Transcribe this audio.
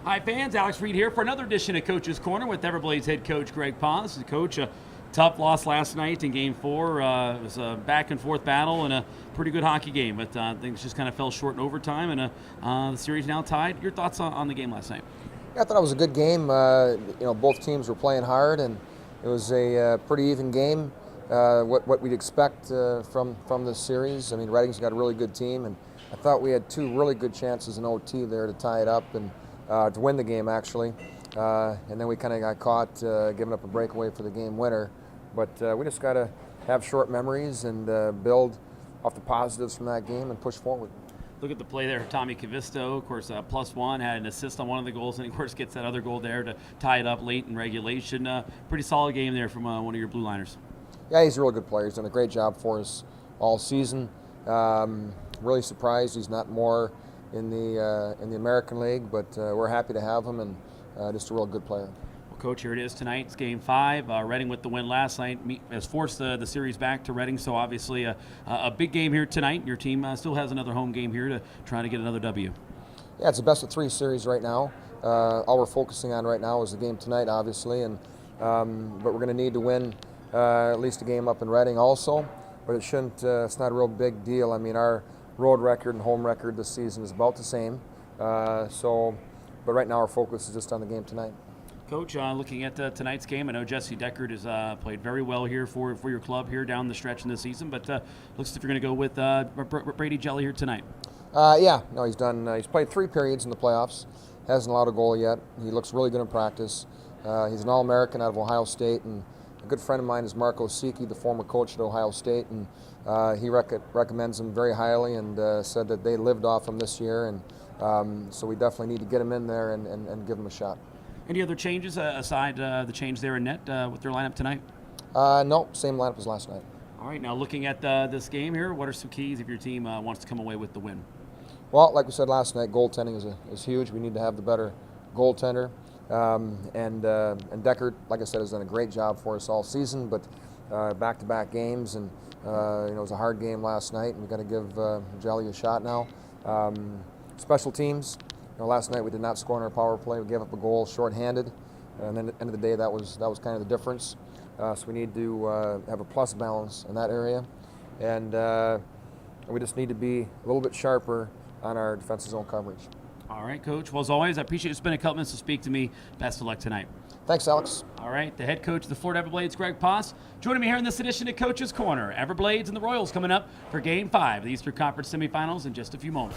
Hi fans, Alex Reed here for another edition of Coach's Corner with Everblades head coach Greg Paz. Coach, a tough loss last night in Game 4. It was a back and forth battle and a pretty good hockey game, but things just kind of fell short in overtime, and the series now tied. Your thoughts on the game last night? Yeah, I thought it was a good game. Both teams were playing hard, and it was a pretty even game. What we'd expect from this series. I mean, Reading's got a really good team, and I thought we had two really good chances in OT there to tie it up and to win the game, actually. And then we kind of got caught giving up a breakaway for the game winner. But we just got to have short memories and build off the positives from that game and push forward. Look at the play there. Tommy Kavisto, of course, +1, had an assist on one of the goals, and of course gets that other goal there to tie it up late in regulation. Pretty solid game there from one of your blue liners. Yeah, he's a really good player. He's done a great job for us all season. Really surprised he's not more in the American League, but we're happy to have him, and just a real good player. Well, Coach, here it is tonight. It's Game 5. Reading with the win last night has forced the series back to Reading, so obviously a big game here tonight. Your team still has another home game here to try to get another W. Yeah, it's a best-of-3 series right now. All we're focusing on right now is the game tonight, obviously, and but we're going to need to win at least a game up in Reading also. But it shouldn't. It's not a real big deal. I mean, our road record and home record this season is about the same. But right now our focus is just on the game tonight. Coach, looking at tonight's game, I know Jesse Deckard has played very well here for your club here down the stretch in the season, but looks as if you're going to go with Brady Jelly here tonight. Yeah, no, he's done. He's played 3 periods in the playoffs. Hasn't allowed a goal yet. He looks really good in practice. He's an All-American out of Ohio State, and a good friend of mine is Marco Siki, the former coach at Ohio State, and he recommends him very highly and said that they lived off him this year, and so we definitely need to get him in there and give him a shot. Any other changes aside the change there in net with their lineup tonight? No, same lineup as last night. All right, now looking at this game here, what are some keys if your team wants to come away with the win? Well, like we said last night, goaltending is huge. We need to have the better goaltender. And Deckard, like I said, has done a great job for us all season, but back-to-back games, and it was a hard game last night, and we've got to give Jelly a shot now. Special teams, last night we did not score on our power play. We gave up a goal shorthanded, and then at the end of the day, that was kind of the difference. So we need to have a plus balance in that area, and we just need to be a little bit sharper on our defensive zone coverage. All right, Coach. Well, as always, I appreciate you spending a couple minutes to speak to me. Best of luck tonight. Thanks, Alex. All right, the head coach of the Florida Everblades, Greg Paz, joining me here in this edition of Coach's Corner. Everblades and the Royals coming up for Game 5 of the Eastern Conference semifinals in just a few moments.